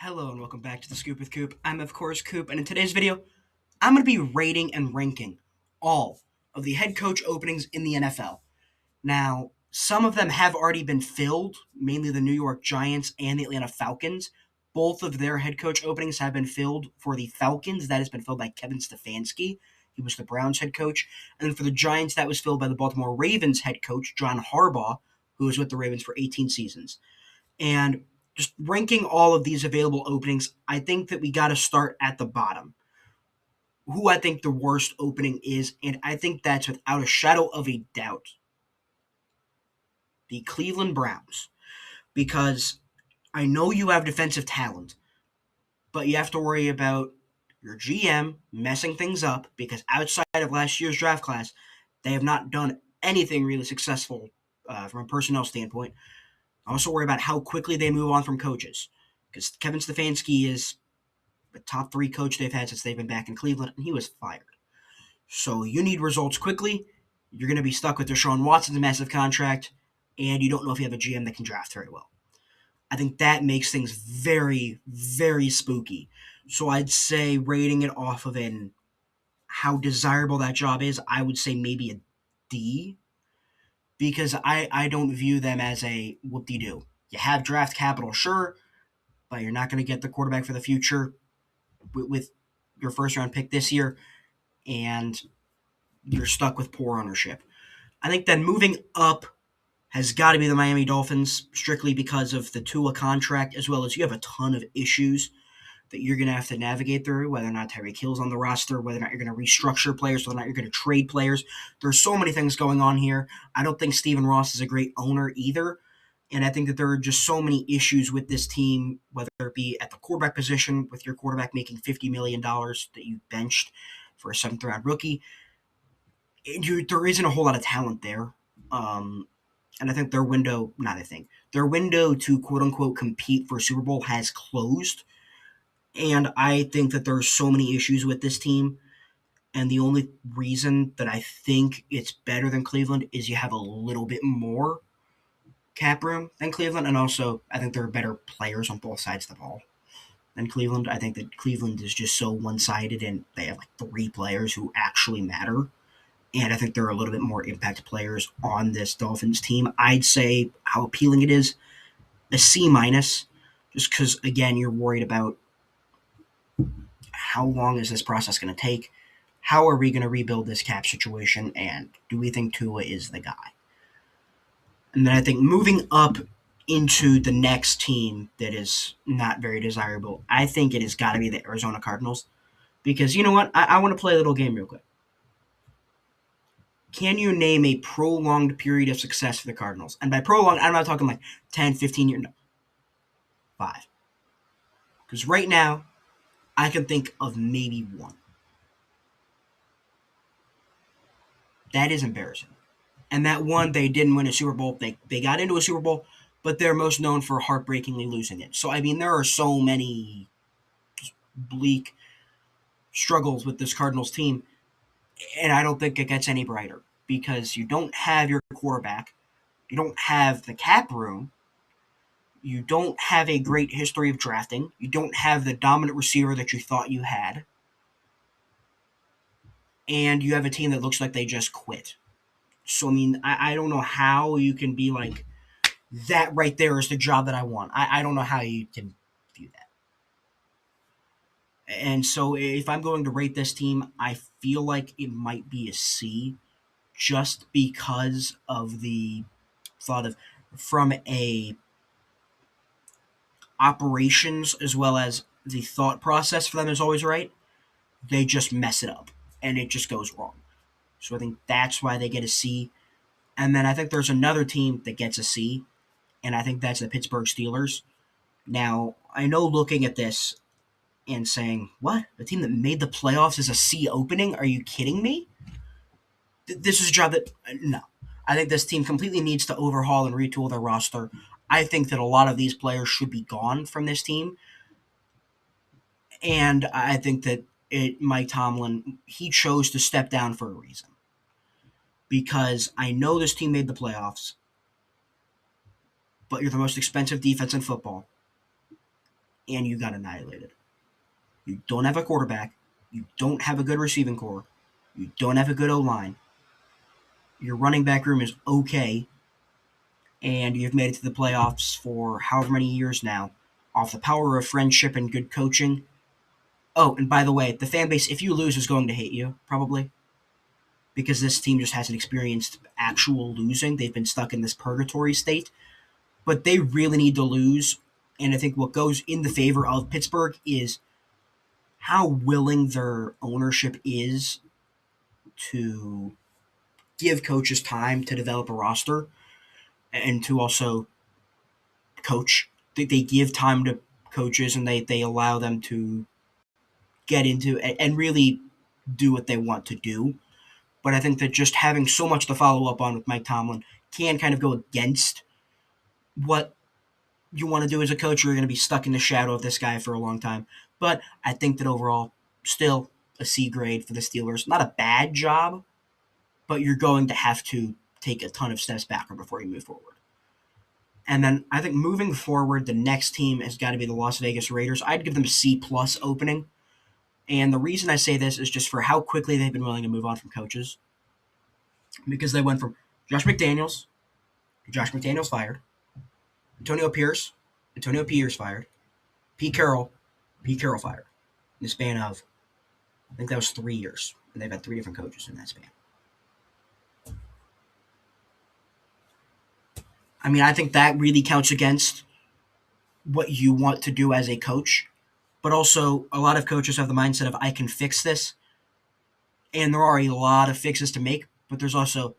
Hello and welcome back to the Scoop with Coop. I'm of course Coop, and in today's video, I'm going to be rating and ranking all of the head coach openings in the NFL. Now, some of them have already been filled, mainly the New York Giants and the Atlanta Falcons. Both of their head coach openings have been filled. For the Falcons, that has been filled by Kevin Stefanski. He was the Browns head coach. And then for the Giants, that was filled by the Baltimore Ravens head coach, John Harbaugh, who was with the Ravens for 18 seasons. And just ranking all of these available openings, I think that we got to start at the bottom. Who I think the worst opening is, and I think that's without a shadow of a doubt the Cleveland Browns. Because I know you have defensive talent, but you have to worry about your GM messing things up because outside of last year's draft class, they have not done anything really successful from a personnel standpoint. I also worry about how quickly they move on from coaches because Kevin Stefanski is the top three coach they've had since they've been back in Cleveland, and he was fired. So you need results quickly. You're going to be stuck with Deshaun Watson's massive contract, and you don't know if you have a GM that can draft very well. I think that makes things very, very spooky. So I'd say rating it off of an how desirable that job is, I would say maybe a D because I don't view them as a whoop-de-doo. You have draft capital, sure, but you're not going to get the quarterback for the future with your first round pick this year, and you're stuck with poor ownership. I think then moving up has got to be the Miami Dolphins, strictly because of the Tua contract, as well as you have a ton of issues that you're going to have to navigate through, whether or not Tyreek Hill's on the roster, whether or not you're going to restructure players, whether or not you're going to trade players. There's so many things going on here. I don't think Stephen Ross is a great owner either. And I think that there are just so many issues with this team, whether it be at the quarterback position, with your quarterback making $50 million that you benched for a seventh round rookie. There isn't a whole lot of talent there. And I think their window to quote unquote compete for a Super Bowl has closed. And I think that there are so many issues with this team. And the only reason that I think it's better than Cleveland is you have a little bit more cap room than Cleveland. And also, I think there are better players on both sides of the ball than Cleveland. I think that Cleveland is just so one sided and they have like three players who actually matter. And I think there are a little bit more impact players on this Dolphins team. I'd say how appealing it is, a C minus, just because, again, you're worried about how long is this process going to take? How are we going to rebuild this cap situation? And do we think Tua is the guy? And then I think moving up into the next team that is not very desirable, I think it has got to be the Arizona Cardinals. Because you know what? I want to play a little game real quick. Can you name a prolonged period of success for the Cardinals? And by prolonged, I'm not talking like 10, 15 years. No, 5. Because right now, I can think of maybe one. That is embarrassing. And that one, they didn't win a Super Bowl. They got into a Super Bowl, but they're most known for heartbreakingly losing it. So, I mean, there are so many bleak struggles with this Cardinals team, and I don't think it gets any brighter because you don't have your quarterback, you don't have the cap room, you don't have a great history of drafting, you don't have the dominant receiver that you thought you had, and you have a team that looks like they just quit. So, I mean, I don't know how you can be like, that right there is the job that I want. I don't know how you can view that. And so if I'm going to rate this team, I feel like it might be a C just because of the thought of from a operations as well as the thought process for them is always right. They just mess it up and it just goes wrong. So I think that's why they get a C. And then I think there's another team that gets a C, and I think that's the Pittsburgh Steelers. Now, I know looking at this and saying, what? The team that made the playoffs is a C opening? Are you kidding me? This is a job that, no. I think this team completely needs to overhaul and retool their roster. I think that a lot of these players should be gone from this team. And I think that Mike Tomlin, he chose to step down for a reason. Because I know this team made the playoffs, but you're the most expensive defense in football. and you got annihilated. You don't have a quarterback. You don't have a good receiving core. You don't have a good O-line. Your running back room is okay, and you've made it to the playoffs for however many years now off the power of friendship and good coaching. Oh, and by the way, the fan base, if you lose, is going to hate you, probably, because this team just hasn't experienced actual losing. They've been stuck in this purgatory state, but they really need to lose. And I think what goes in the favor of Pittsburgh is how willing their ownership is to give coaches time to develop a roster and to also coach. They give time to coaches and they allow them to get into and really do what they want to do. But I think that just having so much to follow up on with Mike Tomlin can kind of go against what you want to do as a coach. You're going to be stuck in the shadow of this guy for a long time. But I think that overall, still a C grade for the Steelers. Not a bad job, but you're going to have to take a ton of steps backward before you move forward. And then I think moving forward, the next team has got to be the Las Vegas Raiders. I'd give them a C plus opening. And the reason I say this is just for how quickly they've been willing to move on from coaches. Because they went from Josh McDaniels fired, Antonio Pierce fired, Pete Carroll fired. In the span of, I think that was 3 years. And they've had 3 different coaches in that span. I mean, I think that really counts against what you want to do as a coach. But also, a lot of coaches have the mindset of, I can fix this. And there are a lot of fixes to make, but there's also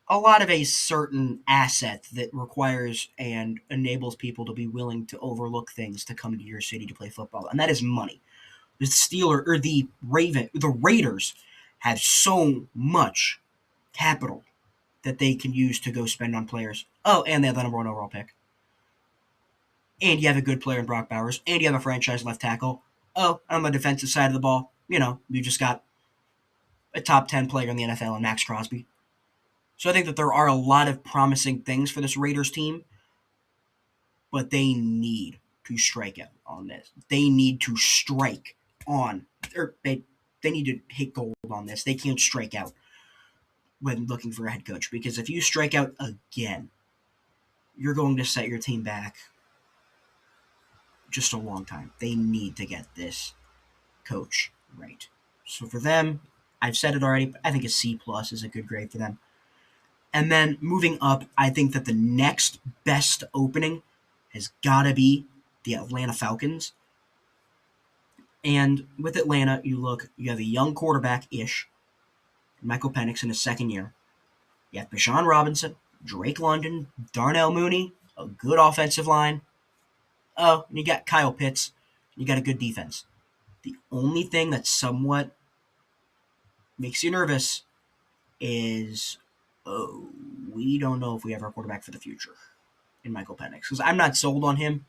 a lot of a certain asset that requires and enables people to be willing to overlook things to come to your city to play football, and that is money. The Raiders have so much capital that they can use to go spend on players. Oh, and they have the number 1 overall pick. And you have a good player in Brock Bowers, and you have a franchise left tackle. Oh, on the defensive side of the ball, you just got a top 10 player in the NFL in Max Crosby. So I think that there are a lot of promising things for this Raiders team, but they need to strike out on this. They need to strike on, or they need to hit gold on this. They can't strike out when looking for a head coach, because if you strike out again, you're going to set your team back just a long time. They need to get this coach right. So for them, I've said it already, but I think a C plus is a good grade for them. And then moving up, I think that the next best opening has got to be the Atlanta Falcons. And with Atlanta, you have a young quarterback-ish, Michael Penix in his second year. You have Bijan Robinson, Drake London, Darnell Mooney, a good offensive line. Oh, and you got Kyle Pitts. You got a good defense. The only thing that somewhat makes you nervous is, we don't know if we have our quarterback for the future in Michael Penix. Because I'm not sold on him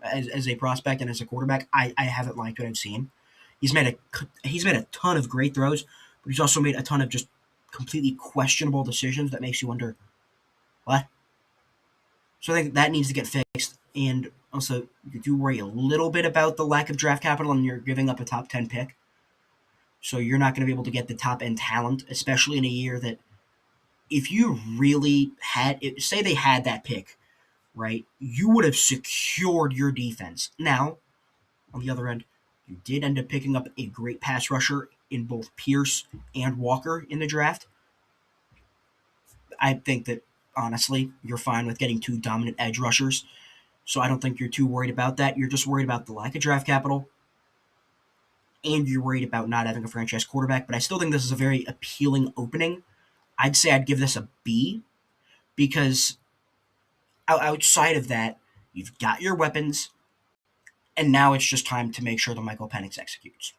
as a prospect and as a quarterback. I haven't liked what I've seen. He's made a ton of great throws, but he's also made a ton of just completely questionable decisions that makes you wonder, what? So I think that needs to get fixed. And also, you do worry a little bit about the lack of draft capital, and you're giving up a top 10 pick. So you're not going to be able to get the top end talent, especially in a year that, if you really say they had that pick, right, you would have secured your defense. Now, on the other end, you did end up picking up a great pass rusher in both Pierce and Walker in the draft. I think that, honestly, you're fine with getting 2 dominant edge rushers. So I don't think you're too worried about that. You're just worried about the lack of draft capital, and you're worried about not having a franchise quarterback. But I still think this is a very appealing opening. I'd say I'd give this a B, because outside of that, you've got your weapons, and now it's just time to make sure that Michael Penix executes.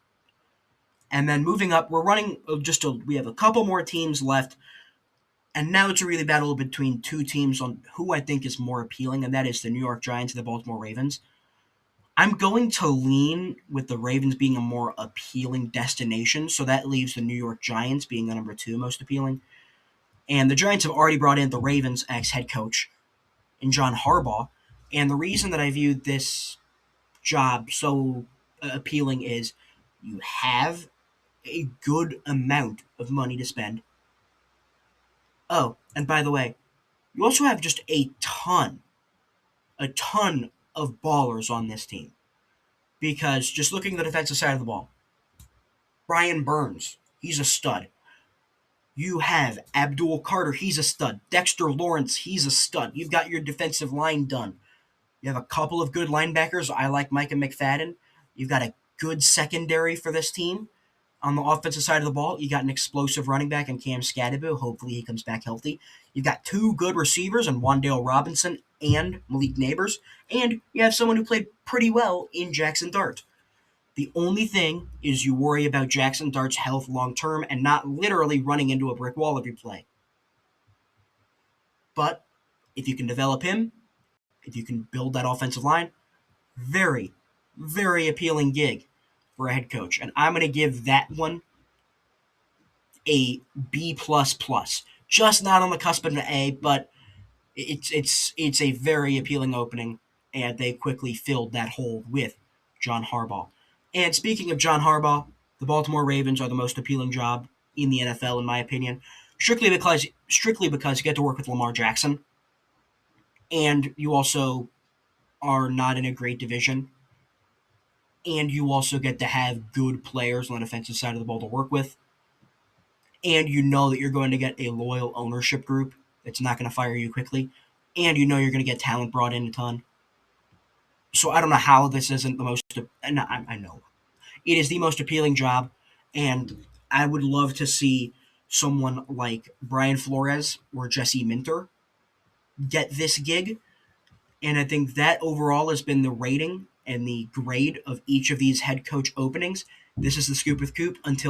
And then moving up, we have a couple more teams left, and now it's a really battle between 2 teams on who I think is more appealing, and that is the New York Giants and the Baltimore Ravens. I'm going to lean with the Ravens being a more appealing destination, so that leaves the New York Giants being the number 2 most appealing. And the Giants have already brought in the Ravens' ex-head coach in John Harbaugh. And the reason that I view this job so appealing is you have a good amount of money to spend. Oh, and by the way, you also have just a ton of ballers on this team. Because just looking at the defensive side of the ball, Brian Burns, he's a stud. You have Abdul Carter, he's a stud. Dexter Lawrence, he's a stud. You've got your defensive line done. You have a couple of good linebackers. I like Micah McFadden. You've got a good secondary for this team. On the offensive side of the ball, you got an explosive running back in Cam Skadaboo. Hopefully he comes back healthy. You've got two good receivers in Wan'Dale Robinson and Malik Neighbors. And you have someone who played pretty well in Jackson Dart. The only thing is you worry about Jackson Dart's health long term and not literally running into a brick wall every play. But if you can develop him, if you can build that offensive line, very, very appealing gig for a head coach. And I'm going to give that one a B plus plus. Just not on the cusp of an A, but it's a very appealing opening, and they quickly filled that hole with John Harbaugh. And speaking of John Harbaugh, the Baltimore Ravens are the most appealing job in the NFL, in my opinion, strictly because you get to work with Lamar Jackson, and you also are not in a great division, and you also get to have good players on the defensive side of the ball to work with, and you know that you're going to get a loyal ownership group that's not going to fire you quickly, and you know you're going to get talent brought in a ton. So I don't know how this isn't the most. And I know it is the most appealing job, and I would love to see someone like Brian Flores or Jesse Minter get this gig. And I think that overall has been the rating and the grade of each of these head coach openings. This is the Scoop with Coop. Until